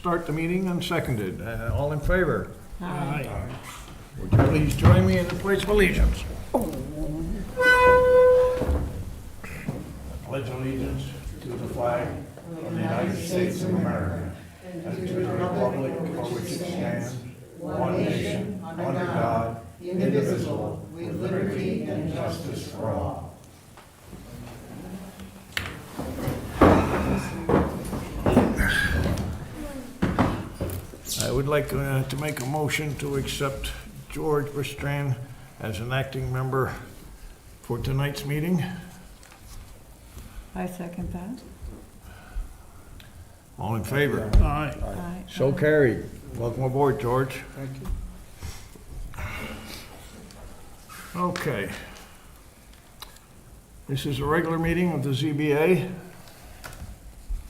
start the meeting unsekonded. All in favor? Aye. Would you please join me in the Pledge of Allegiance? Pledge allegiance to the flag of the United States of America and to the republic for which it stands, one nation, under God, indivisible, with liberty and justice for all. I would like to make a motion to accept George Bertrand as an acting member for tonight's meeting. I second that. All in favor? Aye. Aye. So carried. Welcome aboard, George. Thank you. Okay. This is a regular meeting of the ZBA.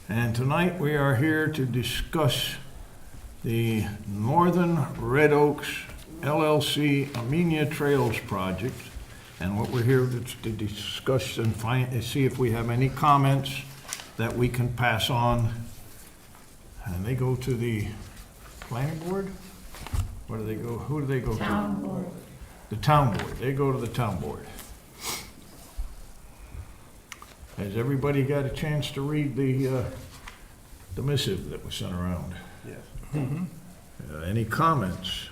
And tonight we are here to discuss the Northern Red Oaks LLC Amenia Trails project. And what we're here to discuss and see if we have any comments that we can pass on. And they go to the planning board? Where do they go? Who do they go to? Town board. The town board. They go to the town board. Has everybody got a chance to read the missive that was sent around? Yes. Any comments?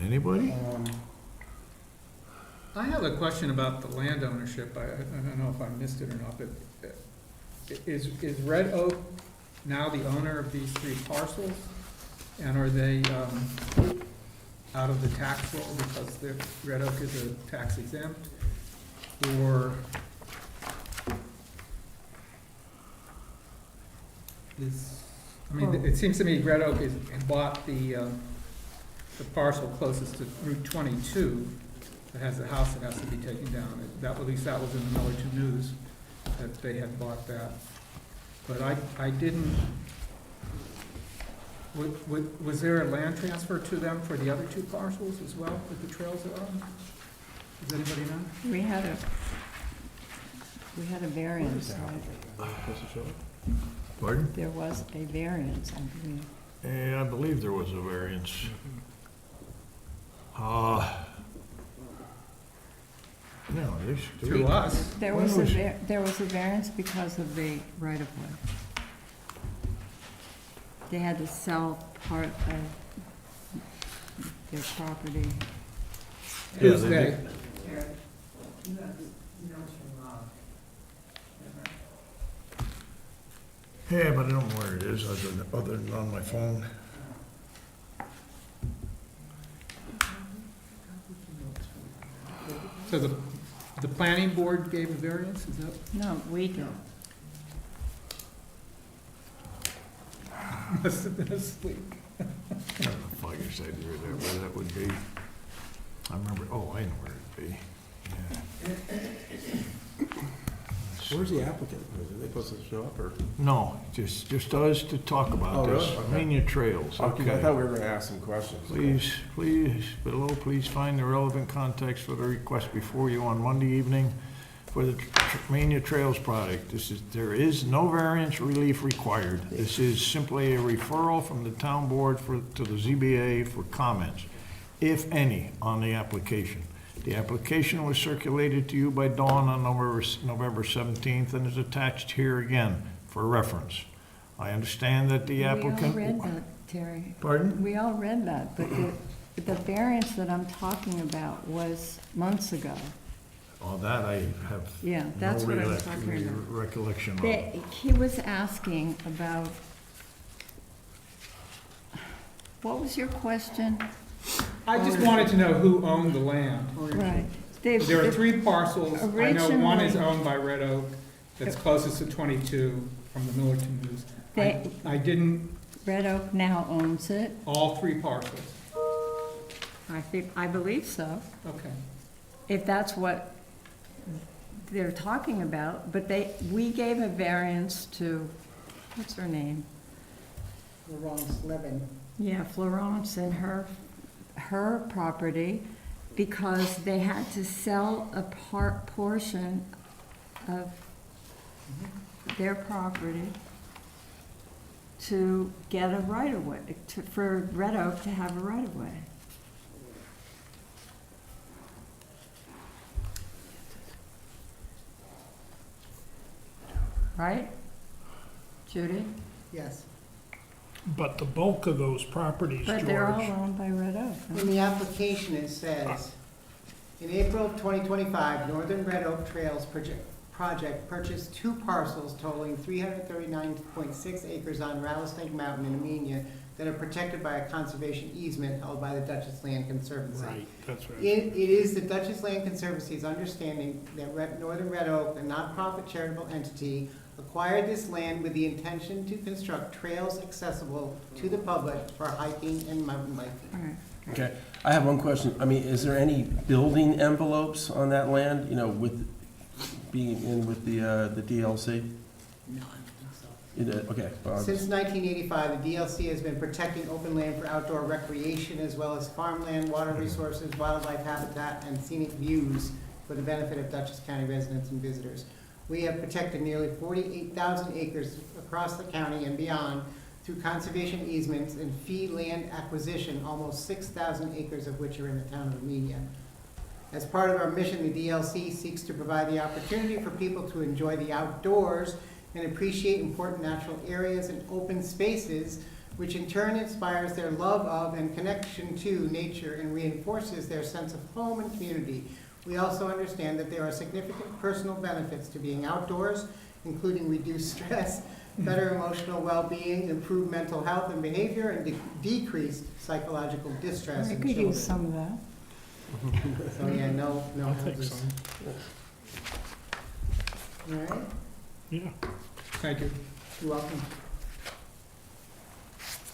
Anybody? I have a question about the land ownership. I don't know if I missed it or not, but is Red Oak now the owner of these 3 parcels? And are they out of the tax roll because Red Oak is a tax exempt? Or it seems to me Red Oak had bought the parcel closest to Route 22 that has a house that has to be taken down. At least that was in the Millerton News, that they had bought that. But I didn't, was there a land transfer to them for the other 2 parcels as well that the trails are on? Does anybody know? We had a variance, right? Pardon? There was a variance, I believe. Yeah, I believe there was a variance. No, To us? There was a variance because of the right-of-way. They had to sell part of their property. Who's they they? did. Yeah, but I don't know where it is other than on my phone. So the planning board gave a variance, is that? No, we did. Must have been asleep. I don't know if I guess I knew where that would be. I remember, oh, I know where it'd be. Yeah. Where's the applicant? Are they supposed to show up or? No, just us to talk about Oh, this. really? Okay. Amenia Trails, Okay, I okay. thought we were gonna ask some questions. Please, below, please find the relevant context for the request before you on Monday evening for the Amenia Trails project. There is no variance relief required. This is simply a referral from the town board to the ZBA for comments, if any, on the application. The application was circulated to you by Dawn on November 17th and is attached here again for reference. I understand that the applicant... We all read that, Terry. Pardon? We all read that, but the variance that I'm talking about was months ago. Oh, that I have Yeah, that's no what I'm talking about. recollection of. He was asking about, what was your question? I just wanted to know who owned the land. Right. There are 3 parcels. I know one is Originally- owned by Red Oak, that's closest to 22 from the Millerton News. I didn't, Red Oak now owns it. all 3 parcels. I believe so, Okay. if that's what they're talking about. But we gave a variance to, what's her name? Florence Levin. Yeah, Florence and her property, because they had to sell a portion of their property to get a right-of-way, for Red Oak to have a right-of-way. Right? Judy? Yes. But the bulk of those properties, But they're all George, owned by Red Oak. huh? In the application, it says, in April of 2025, Northern Red Oak Trails Project purchased 2 parcels totaling 339.6 acres on Rattlesnake Mountain in Amenia that are protected by a conservation easement held by the Dutchess Land Conservancy. right, that's right. It is the Dutchess Land Conservancy's understanding that Northern Red Oak, a nonprofit charitable entity, acquired this land with the intention to construct trails accessible to the public for hiking and mountain biking. All right. Okay, I have one question. I mean, is there any building envelopes on that land, you know, with being in with the DLC? No, I don't think so. Okay. Since 1985, the DLC has been protecting open land for outdoor recreation as well as farmland, water resources, wildlife habitat, and scenic views for the benefit of Dutchess County residents and visitors. We have protected nearly 48,000 acres across the county and beyond through conservation easements and fee land acquisition, almost 6,000 acres of which are in the town of Amelia. As part of our mission, the DLC seeks to provide the opportunity for people to enjoy the outdoors and appreciate important natural areas and open spaces, which in turn inspires their love of and connection to nature and reinforces their sense of home and community. We also understand that there are significant personal benefits to being outdoors, including reduced stress, better emotional well-being, improved mental health and behavior, and decreased psychological distress I in could children. use some of that. So, yeah, no I think houses. so. All right, Yeah. Thank you. you're welcome.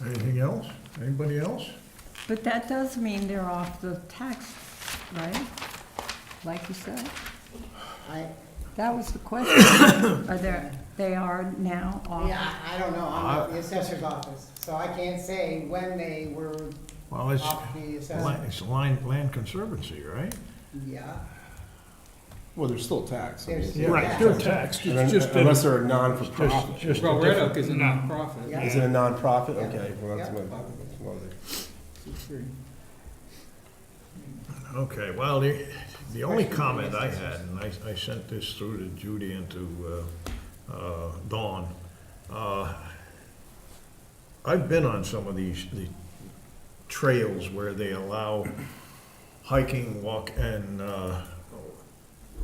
Anything else? Anybody else? But that does mean they're off the tax, right? Like you said. That was the question. They are now off. Yeah, I don't know, I'm at the assessor's office, so I can't say when they were Well, it's, off the assessment. it's land conservancy, right? Yeah. Well, there's still tax. I mean, There's- Yeah. Right, they're taxed, and it's then- just Unless that they're a non-for-profit. Just Well, a Red different- Ook is a No. nonprofit. Yeah. Is it a non-profit? Yeah. Okay, well, that's Yeah. one of the. Okay, well, the only comment I had, and I sent this through to Judy and to Dawn, I've been on some of the trails where they allow hiking, walk, and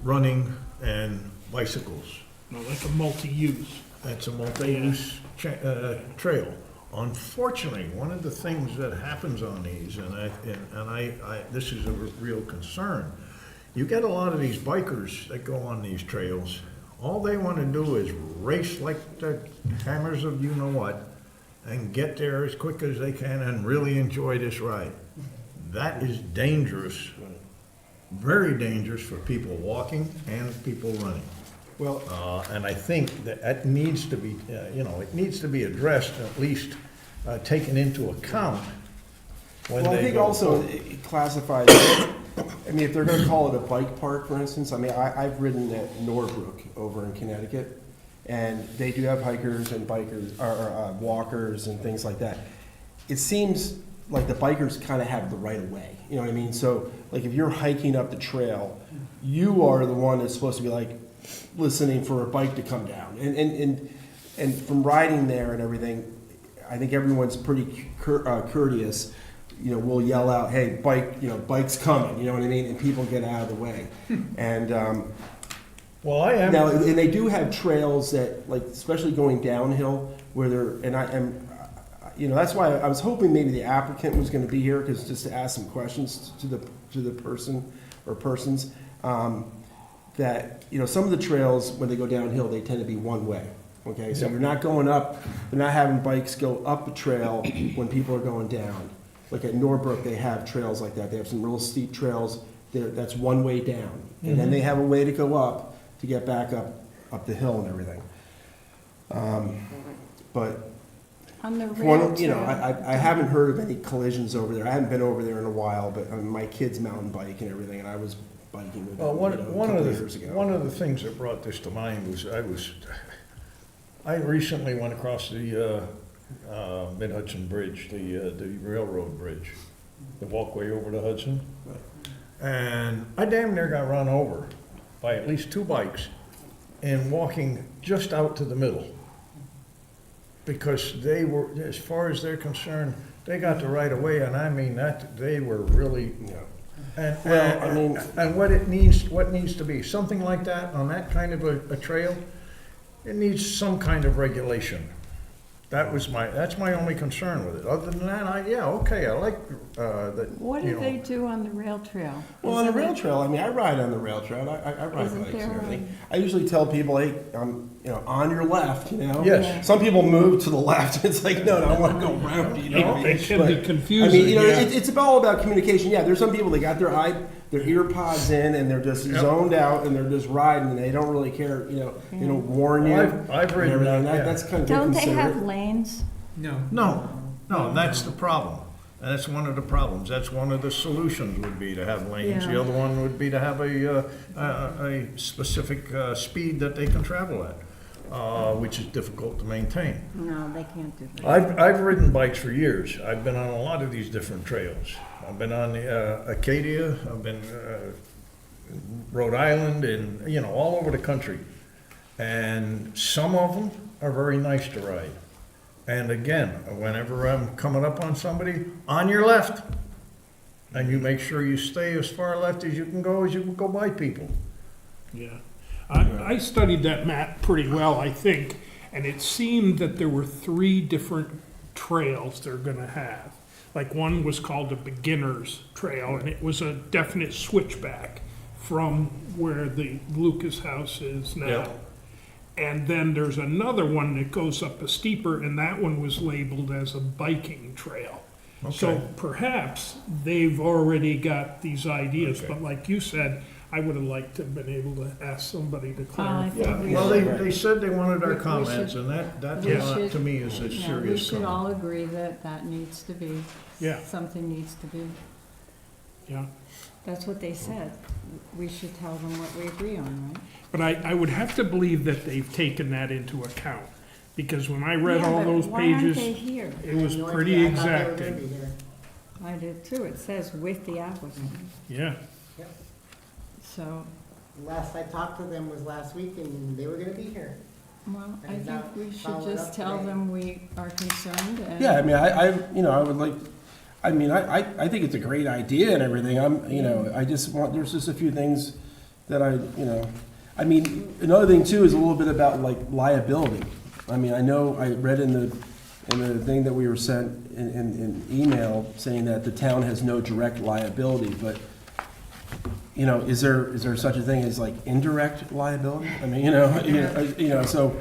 running and bicycles. no, like a multi-use. That's a multi-use trail. Unfortunately, one of the things that happens on these, and this is a real concern, you get a lot of these bikers that go on these trails, all they want to do is race like the hammers of you-know-what, and get there as quick as they can and really enjoy this ride. That is dangerous, very dangerous for people walking and people running. Well, And I think that needs to be, it needs to be addressed, at least taken into account when well, I they think go. also it classifies, I mean, if they're gonna call it a bike park, for instance, I mean, I've ridden at Norbrook over in Connecticut, and they do have hikers and bikers, or walkers and things like that. It seems like the bikers kind of have the right of way, you know what I mean? So, like, if you're hiking up the trail, you are the one that's supposed to be like listening for a bike to come down. And from riding there and everything, I think everyone's pretty courteous. You know, we'll yell out, "Hey, bike! You know, bike's coming!" You know what I mean? And people get out of the way. And Well, I am. now, and they do have trails that, like, especially going downhill, where they're. And I am, you know, that's why I was hoping maybe the applicant was going to be here, because just to ask some questions to the person or persons. That, you know, some of the trails, when they go downhill, they tend to be one way. Okay, so you're not going up, they're not having bikes go up a trail when people are going down. Like at Norbrook, they have trails like that. They have some real steep trails that's one way down. And then they have a way to go up to get back up the hill and everything. But On the rail you know, trail. I haven't heard of any collisions over there. I haven't been over there in a while, but I mean, my kids mountain bike and everything, and I was biking with Well, them, you know, a couple of years ago. one of the things that brought this to mind was I recently went across the Mid-Hudson Bridge, the railroad bridge, the walkway over the Hudson. And I damn near got run over by at least 2 bikes and walking just out to the middle. Because they were, as far as they're concerned, they got the right of way, and I mean, that, they were really, and, Well, I mean- and what needs to be, something like that, on that kind of a trail, it needs some kind of regulation. That's my only concern with it. Other than that, I like, that, What you do know. they do on the rail trail? Well, on the Isn't rail it- trail, I mean, I ride on the rail trail, I ride Isn't bikes and there, everything. I usually tell people, hey, on your left, Yes. Some people move to the left, it's like, no, I wanna go around, you know? They can be But, confusing, I mean, yeah. it's all about communication, yeah, there's some people that got their ear pods in, and they're just Yep. zoned out, and they're just riding, and they don't really care, warn you. Well, I've and ridden everything. that, yeah. That's kind of Don't they have inconsiderate. lanes? No. No, that's the problem. That's one of the problems. That's one of the solutions would be to have lanes. The Yeah. other one would be to have a specific speed that they can travel at, which is difficult to maintain. No, they can't do that. I've ridden bikes for years. I've been on a lot of these different trails. I've been on the Acadia, I've been Rhode Island, and, all over the country. And some of them are very nice to ride. And again, whenever I'm coming up on somebody, on your left. And you make sure you stay as far left as you can go by people. Yeah. I studied that map pretty well, I think, and it seemed that there were 3 different trails they're gonna have. Like, one was called the Beginner's Trail, and it was a definite switchback from where the Lucas House is now. Yeah. And then there's another one that goes up a steeper, and that one was labeled as a biking trail. Okay. So perhaps they've already got these ideas, Okay. but like you said, I would have liked to have been able to ask somebody to I clarify. think we Well, should- they said they wanted our We comments, should- and that we to should- me is a Yeah, we serious should comment. all agree that that needs to be, Yeah, something needs to be. yeah. That's what they said. We should tell them what we agree on, right? But I would have to believe that they've taken that into account, because when I read Yeah, all but those why aren't pages, they here? it was No pretty idea. I thought they were gonna exacting. be here. I did too. It says with the applicant. Yeah, So, Last I talked to them was last week, and they were gonna be here. well, I And think now we should follow it just up tell today. them we are concerned and. Yeah, I mean, I would like, I think it's a great idea and everything, I just want, there's just a few things that I mean, another thing too is a little bit about like liability. I mean, I know, I read in the thing that we were sent in email saying that the town has no direct liability, but, is there such a thing as like indirect liability? I mean, so,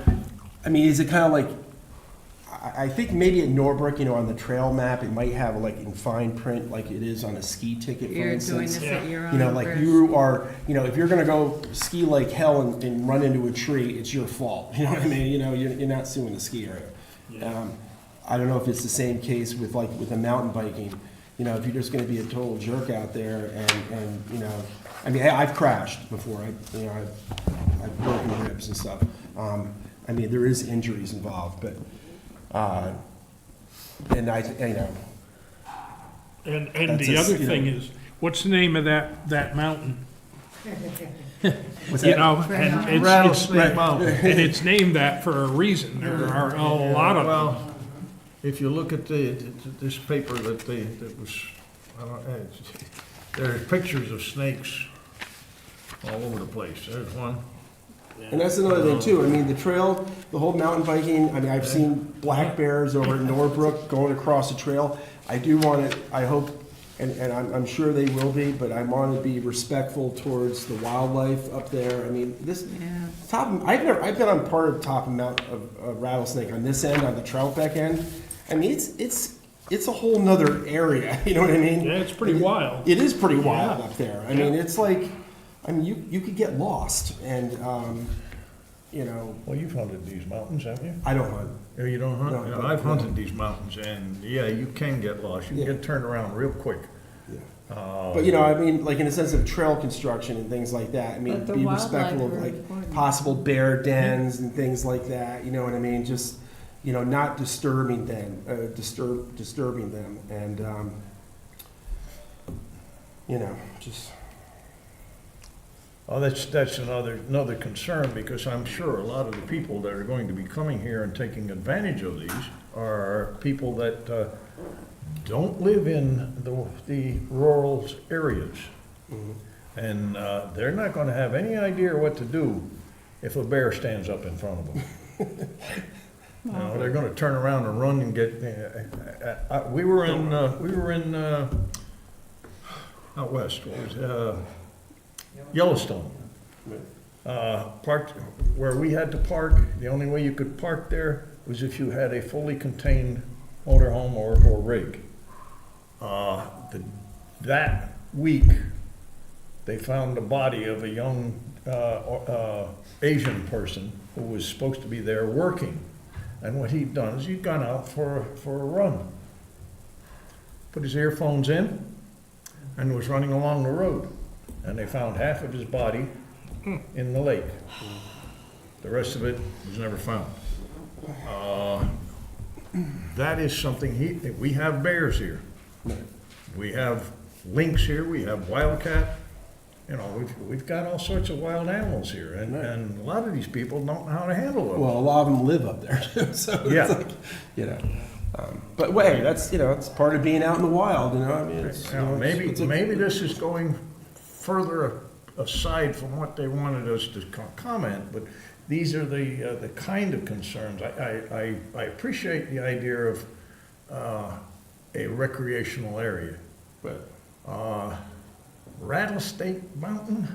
I mean, is it kind of like, I think maybe at Norbrook, on the trail map, it might have like in fine print, like it is on a ski ticket, for You're doing instance. this Yeah. at your own Like risk. you are, if you're gonna go ski like hell and run into a tree, it's your fault. You know what I mean? You're not suing the skier. I don't know if it's the same case with the mountain biking. If you're just gonna be a total jerk out there and I mean, I've crashed before. I've broken ribs and stuff. I mean, there is injuries involved, but, and and That's the a- other you thing know- is, what's the name of that mountain? what's You that? know, and it's, Rattlesnake Mountain. and it's named that for a reason. There are a lot of them. Well, if you look at this paper that was, there are pictures of snakes all over the place. There's one. And that's another thing too. I mean, the trail, the whole mountain biking, I mean, I've seen black bears over at Norbrook going across the trail. I do want to, I hope, and I'm sure they will be, but I want to be respectful towards the wildlife up there. I mean, this, Yeah. I've been on part of top of Mount of Rattlesnake on this end, on the Troutbeck end. I mean, it's a whole nother area, you know what I mean? Yeah, it's pretty wild. It is pretty wild Yeah. up there. I mean, it's like, I mean, you could get lost and, Well, you've hunted these mountains, haven't you? I don't hunt. Yeah, you don't hunt? No, Yeah, no, I've no. hunted these mountains, and yeah, you can get lost. You can Yeah. get turned around real quick. But, you know, I mean, like in a sense of trail construction and things like that, I mean, But the be wildlife respectful of are like important. possible bear dens and things like that, you know what I mean? Just, you know, not disturbing them, disturbing them, and, you know, just. Oh, that's another concern, because I'm sure a lot of the people that are going to be coming here and taking advantage of these are people that don't live in the rural areas. And they're not gonna have any idea what to do if a bear stands up in front of them. You know, they're gonna turn around and run and get, we were in out west, what was it? Yellowstone. Parked, where we had to park, the only way you could park there was if you had a fully contained motorhome or rig. That week, they found the body of a young Asian person who was supposed to be there working. And what he'd done is he'd gone out for a run. Put his earphones in and was running along the road. And they found half of his body in the lake. The rest of it was never found. That is something we have bears here. We have lynx here, we have wildcat. You know, we've got all sorts of wild animals here, and a lot of these people don't know how to handle them. Well, a lot of them live up there too, so Yeah. it's like, you know. But wait, that's, you know, it's part of being out in the wild, you know, I mean, it's, you know, Maybe this is going further aside from what they wanted us to comment, but these are the kind of concerns. I appreciate the idea of a recreational area. But Rattlesnake Mountain,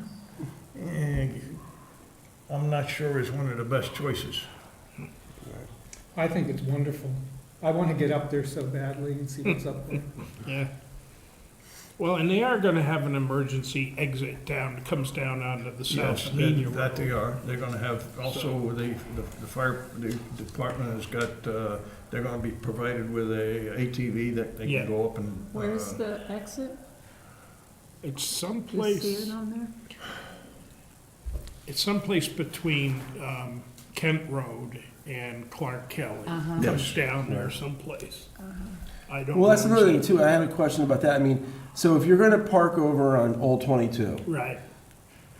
I'm not sure is one of the best choices. I think it's wonderful. I want to get up there so badly and see what's up there. Yeah. Well, and they are gonna have an emergency exit down, that comes down onto the Yes, South Mania that they Road. are. They're gonna have, also, the fire, the department has got, they're gonna be provided with a ATV that they Yeah. can go up and. Where's the exit? It's Do you someplace, see it on there? it's someplace between, Kent Road and Clark Kelly. Uh-huh. Comes down there someplace. I don't know. well, that's another thing exactly. too. I have a question about that. I mean, so if you're going to park over on Old 22, Right,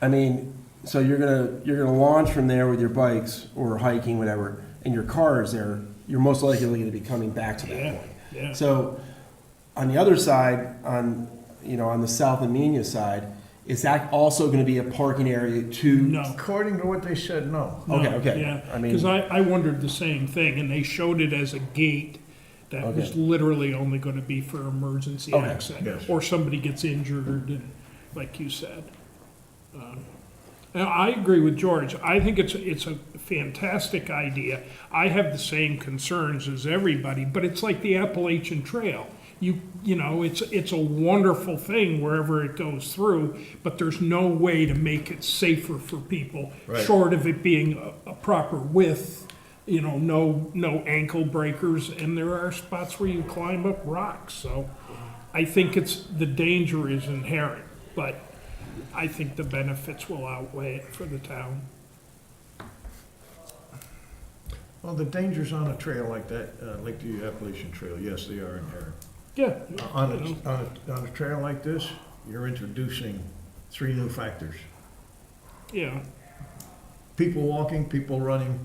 I mean, so you're gonna launch from there with your bikes or hiking, whatever, and your car is there. You're most likely going to be coming back to that yeah, point. yeah. So, on the other side, on the South Amenia side, is that also going to be a parking area to? No. According to what they said, no. No, Okay. Yeah, I mean- because I wondered the same thing, and they showed it as a gate that was Okay. literally only gonna be for emergency Okay, access. yes. Or somebody gets injured, and, like you said. Now, I agree with George, I think it's a fantastic idea. I have the same concerns as everybody, but it's like the Appalachian Trail. You know, it's a wonderful thing wherever it goes through, but there's no way to make it safer for people, Right. short of it being a proper width, you know, no ankle breakers, and there are spots where you climb up rocks, so I think the danger is inherent, but I think the benefits will outweigh it for the town. Well, the dangers on a trail like that, like the Appalachian Trail, yes, they are inherent. Yeah. On you know. on a trail like this, you're introducing 3 new factors. Yeah, People walking, people running,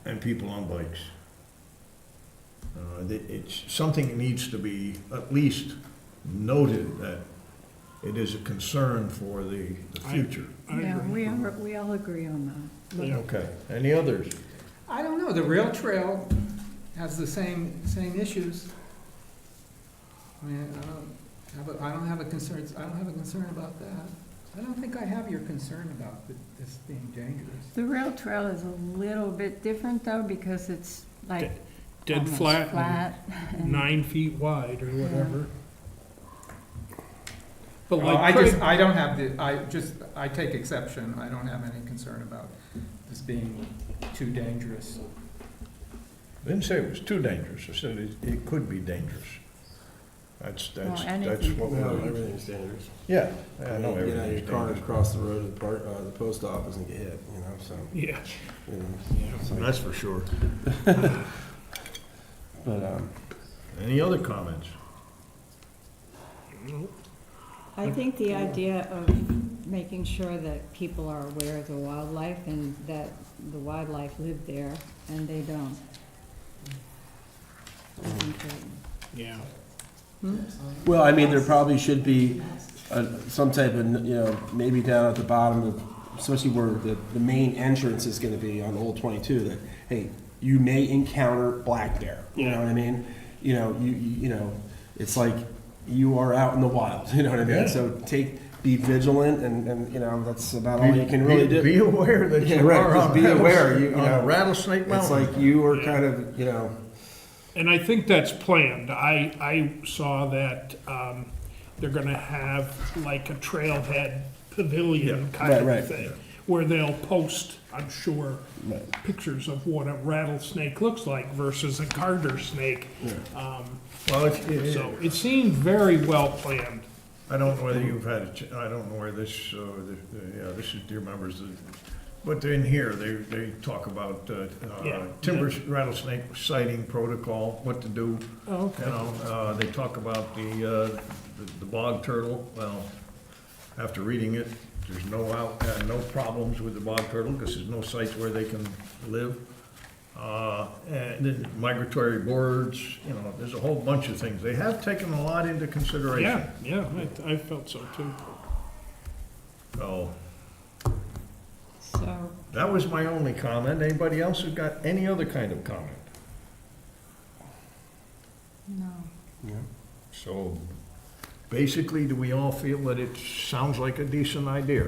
and people on bikes. It's something that needs to be at least noted, that it is a concern for the future. I Yeah, agree. we all agree on that. Yeah. Okay, any others? I don't know, the rail trail has the same issues. I mean, I don't have a concern about that. I don't think I have your concern about this being dangerous. The rail trail is a little bit different though, because it's like Dead almost flat, flat. and and- 9 feet wide or whatever. But Well, like Craig, I take exception, I don't have any concern about this being too dangerous. I didn't say it was too dangerous, I said it could be dangerous. That's anything what Well, we're, everything's dangerous. yeah, I I mean, know you know, your everything's car dangerous. across the road to the post office and get hit, you know, so, Yeah. you know. it's like- That's for sure. But, Any other comments? I think the idea of making sure that people are aware of the wildlife and that the wildlife live there and they don't. is important. Yeah. well, I mean, there probably should be some type of, you know, maybe down at the bottom of, especially where the main entrance is gonna be on Old 22, that, hey, you may encounter black bear, you know what I mean? You know, you know, it's like you are out in the wild, you know what I mean? Yeah. So be vigilant and, you know, that's about all you can really do. Be aware that Yeah, you right, are just on be aware, you on know. Rattlesnake It's Mountain. like you are kind of, you know, And I think that's planned. I saw that they're gonna have like a trailhead pavilion kind Right, of right. thing, where they'll post, I'm sure, Right. pictures of what a rattlesnake looks like versus a garter snake. Well, So it seemed very well planned. I don't know whether you've had, I don't know where this, yeah, this is dear members, but in here, they talk about Yeah. timber rattlesnake sighting protocol, what to do. Oh, You know, they talk about the bog turtle. Well, after reading it, there's no problems with the bog turtle because there's no sites where they can live. And then migratory birds, you know, there's a whole bunch of things. They have taken a lot into consideration. Yeah, I felt so too. So So, that was my only comment. Anybody else who got any other kind of comment? no. So basically, do we all feel that it sounds like a decent idea?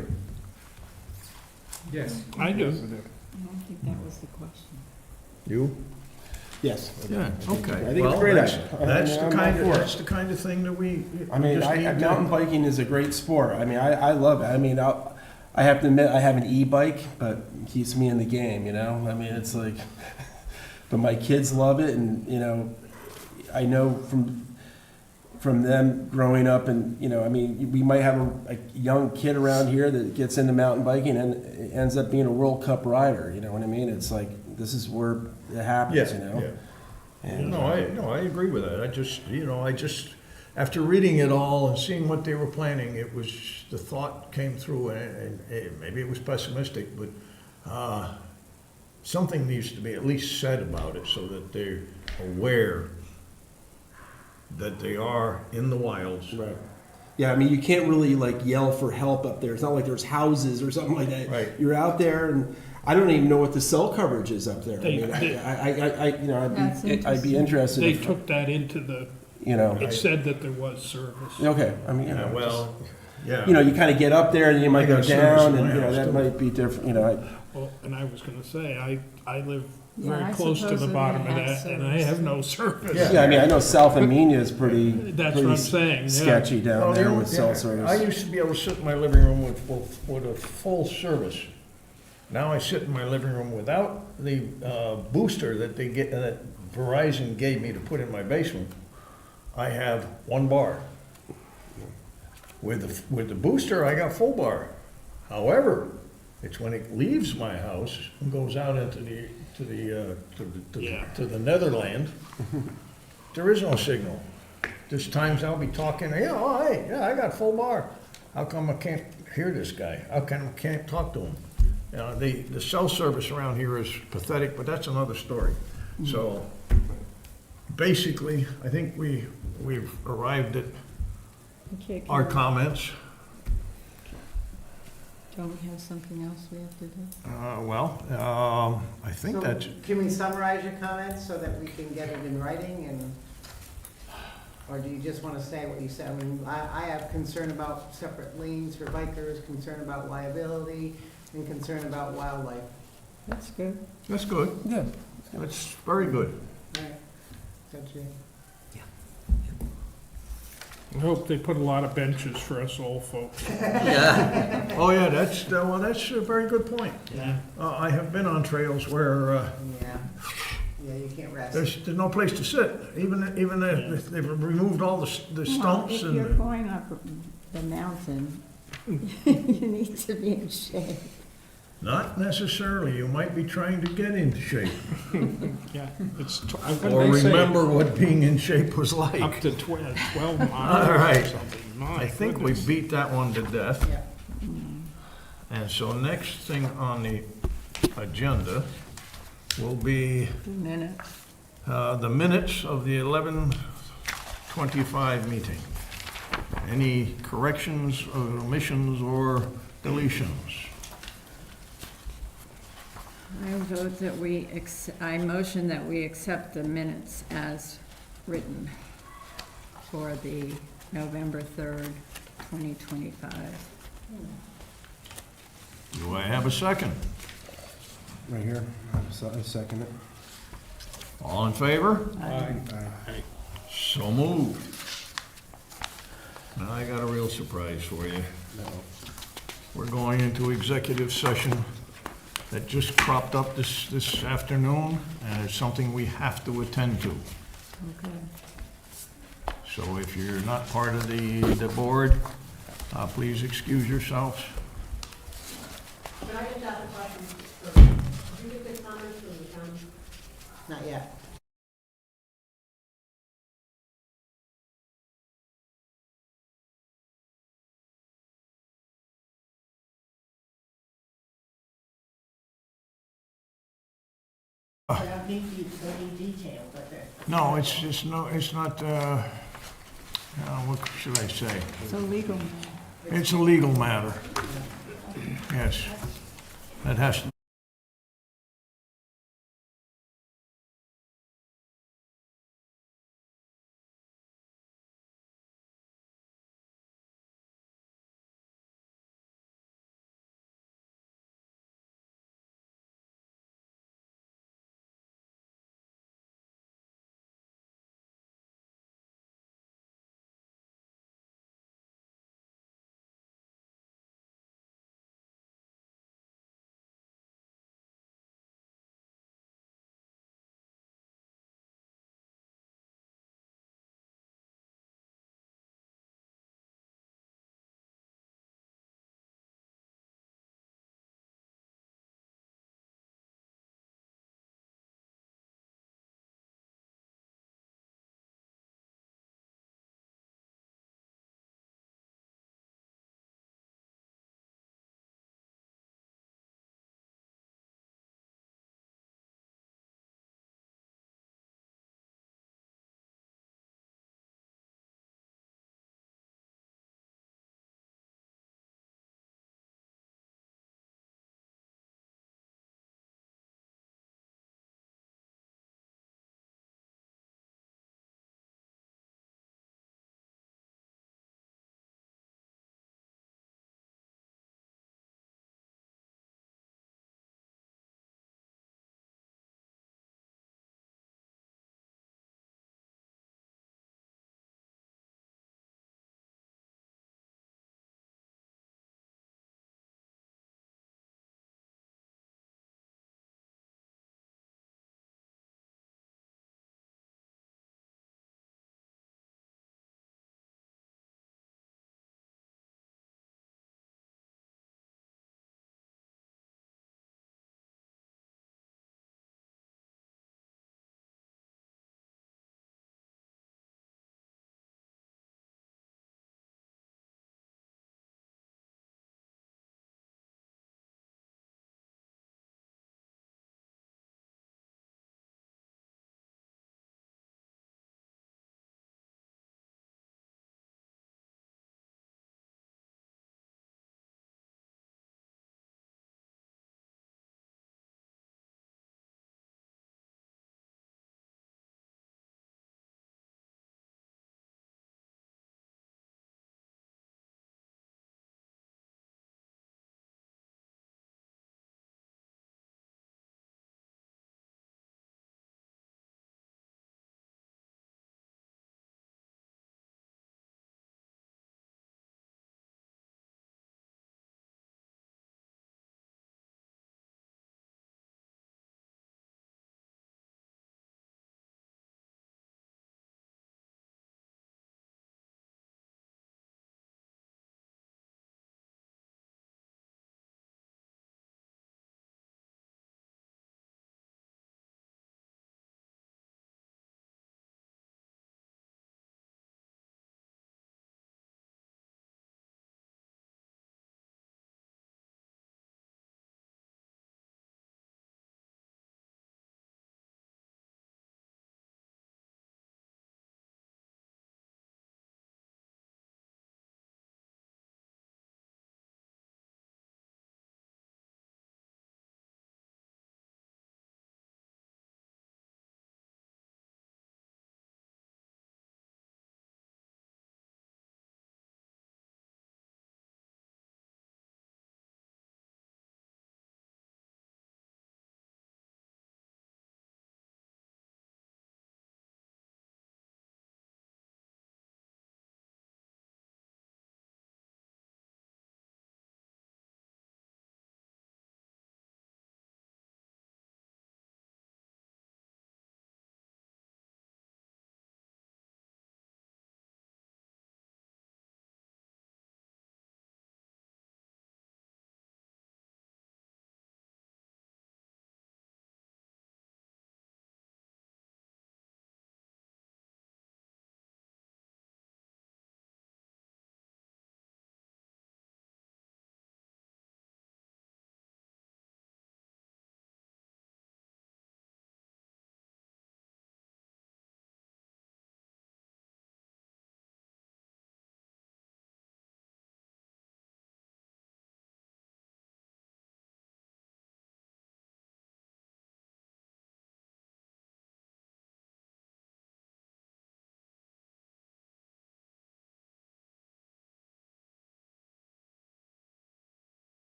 Yes. I do. I don't think that was the question. You? yes. Yeah, okay. I think it's a Well, great that's- idea. I That's mean, the I'm kind all of, for it. that's the kind of thing that we I mean, just need mountain to. biking is a great sport. I mean, I love it. I mean, I have to admit, I have an e-bike, but it keeps me in the game, you know? I mean, it's like, but my kids love it, and, you know, I know from them growing up, and, you know, I mean, we might have a young kid around here that gets into mountain biking and ends up being a World Cup rider, you know what I mean? It's like, this is where it happens, you know? Yeah. And, No, I agree with that. After reading it all and seeing what they were planning, the thought came through, and maybe it was pessimistic, but something needs to be at least said about it so that they're aware that they are in the wilds. Right. Yeah, I mean, you can't really like yell for help up there. It's not like there's houses or something like that. Right. You're out there, and I don't even know what the cell coverage is up there. They- I you know, That's I'd be interested. They if, took that into the, you know. it said that there was service. Okay, I mean, you Yeah, know, well, yeah. you know, you kind of get up there, and you might I go got service down, in and my you know house, that too. might be different. You know, Well, and I was gonna say, I live Yeah, very I close to the supposedly bottom of have that, and I service. have no service. Yeah. I mean, I know South Amenia is pretty. That's pretty what I'm saying, yeah. Sketchy down Well, there you- with cell yeah, service. I used to be able to sit in my living room with a full service. Now I sit in my living room without the booster that that Verizon gave me to put in my basement. I have one bar. With the booster, I got full bar. However, it's when it leaves my house and goes out into Yeah. to the Netherland, there is no signal. There's times I'll be talking, hey, I got full bar. How come I can't hear this guy? How come I can't talk to him? The cell service around here is pathetic, but that's another story. So, basically, I think we've arrived at Okay, our can- comments. Don't we have something else we have to do? I think So that's, Can we summarize your comments so that we can get it in writing and, or do you just want to say what you said? I mean, I have concern about separate lanes for bikers, concern about liability, and concern about wildlife. That's good. that's good. Yeah. That's very good. All right. Gotcha. I hope they put a lot of benches for us old folks. Oh, yeah, that's a very good point. Yeah. I have been on trails where, Yeah. Yeah, you can't rest. There's no place to sit, even if they've removed all the stumps Well, if you're and, going up the mountain, you need to be in shape. not necessarily, you might be trying to get into shape. Yeah, it's, Or they say remember what being in shape was up like. to 12 All miles right. or something. My I think we goodness. beat that one to death. Yeah. And so next thing on the agenda will be 2 minutes. the minutes of the 11:25 meeting. Any corrections, or omissions, or deletions? I vote that I motion that we accept the minutes as written for the November 3rd, 2025. Do I have a second? Right here, I second it. All in favor? Aye. So moved. Now I got a real surprise for you. We're going into executive session that just cropped up this afternoon, and it's something we have to attend to. Okay. So if you're not part of the board, please excuse yourselves. Can I just ask a question? Did you get the comments from the county? Not yet. But I think you study detail, but No, it's not, what should I say? So legal. It's a legal matter. Yes. That has to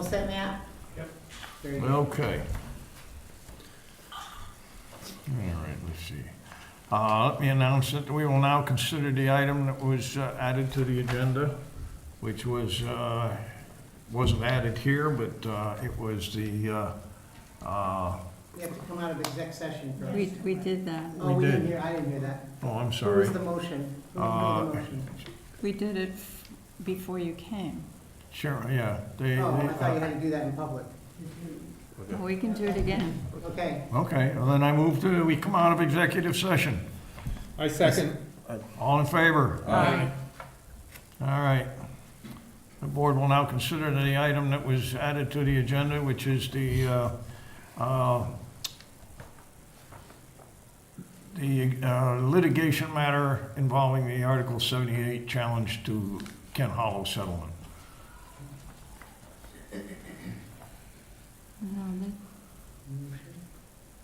All set, Matt? Yep. Very good. Okay. All right, let's see. Let me announce that we will now consider the item that was added to the agenda, which was, wasn't added here, but it was the, We have to come out of exec session first. We did that. Oh, we we didn't did. hear, I didn't hear that. oh, I'm Who sorry. was the motion? Who made the motion? We did it before you came. Sure, yeah. They- Oh, I they- thought you had to do that in public. We can do it again. Okay, Okay, well then I move to, we come out of executive session. I second. All in favor? Aye. All right. The board will now consider the item that was added to the agenda, which is the litigation matter involving the Article 78 challenge to Kent Hollow settlement. No, that-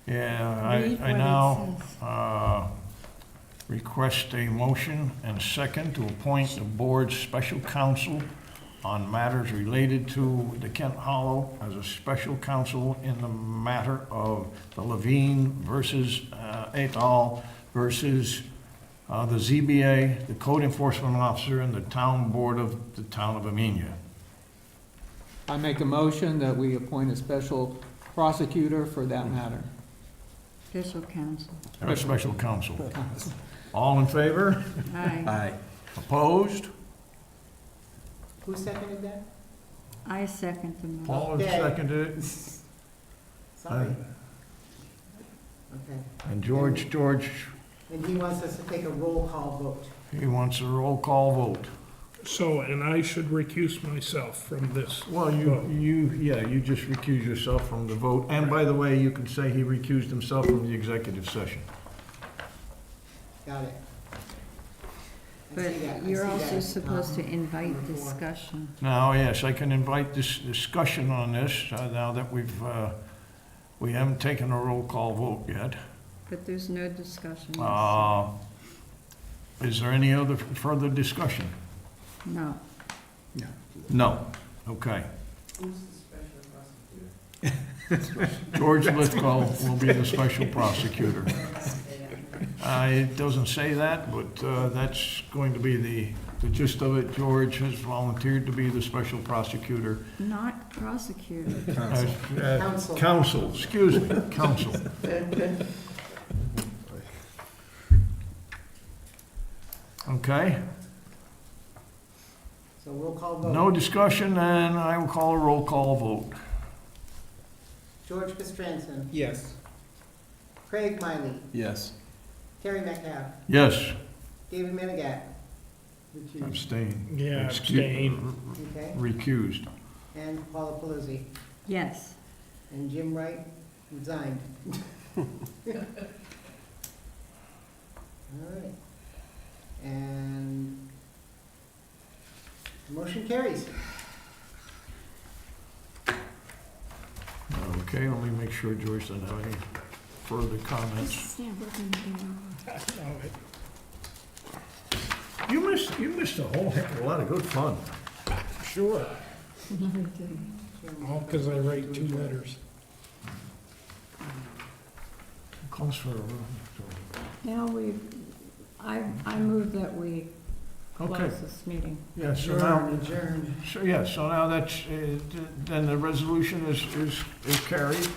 Yeah, Read I what it now says. request a motion and second to appoint the board's special counsel on matters related to the Kent Hollow as a special counsel in the matter of the Levine versus et al. Versus the ZBA, the code enforcement officer, and the town board of the town of Amenia. I make a motion that we appoint a special prosecutor for that matter. Official counsel. Or special counsel. All in favor? Aye. Opposed? who seconded that? I second the motion. Paul has Okay. seconded it. Sorry. Okay, And George, and he wants us to take a roll call vote. he wants a roll call vote. So, and I should recuse myself from this. Well, you just recuse yourself from the vote. And by the way, you can say he recused himself from the executive session. Got it. I But see that, I you're see also that. supposed to invite number 4. discussion. Now, yes, I can invite this discussion on this, now that we haven't taken a roll call vote yet. But there's no discussion. Is there any other further discussion? No. No. Okay. George Lithgow will be the special prosecutor. It doesn't say that, but that's going to be the gist of it. George has volunteered to be the special prosecutor. Not prosecutor. Counsel. Counsel, excuse me, counsel. Okay, So roll call vote. no discussion, and I will call a roll call vote. George Christensen, Yes. Craig Miley, Yes. Terry Metcalf, Yes, David Minigat, recused, abstain. Yeah, Excuse- abstain. okay, Recused. and Paula Pelisi, Yes. and Jim Wright resigned. All right. And motion carries. Okay, let me make sure George doesn't have any further comments. You missed a whole heck of a lot of good fun. Sure. All because I write 2 letters. Calls for a Now I move that we Okay, close this meeting. yeah, so now, Adjourn. so now that's, then the resolution is carried.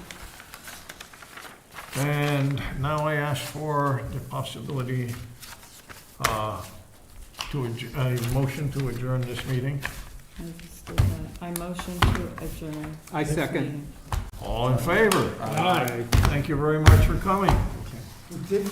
And now I ask for the possibility, a motion to adjourn this meeting. I just did that. I motion to adjourn. I this second. meeting. All in favor? Aye. Thank you very much for coming. We did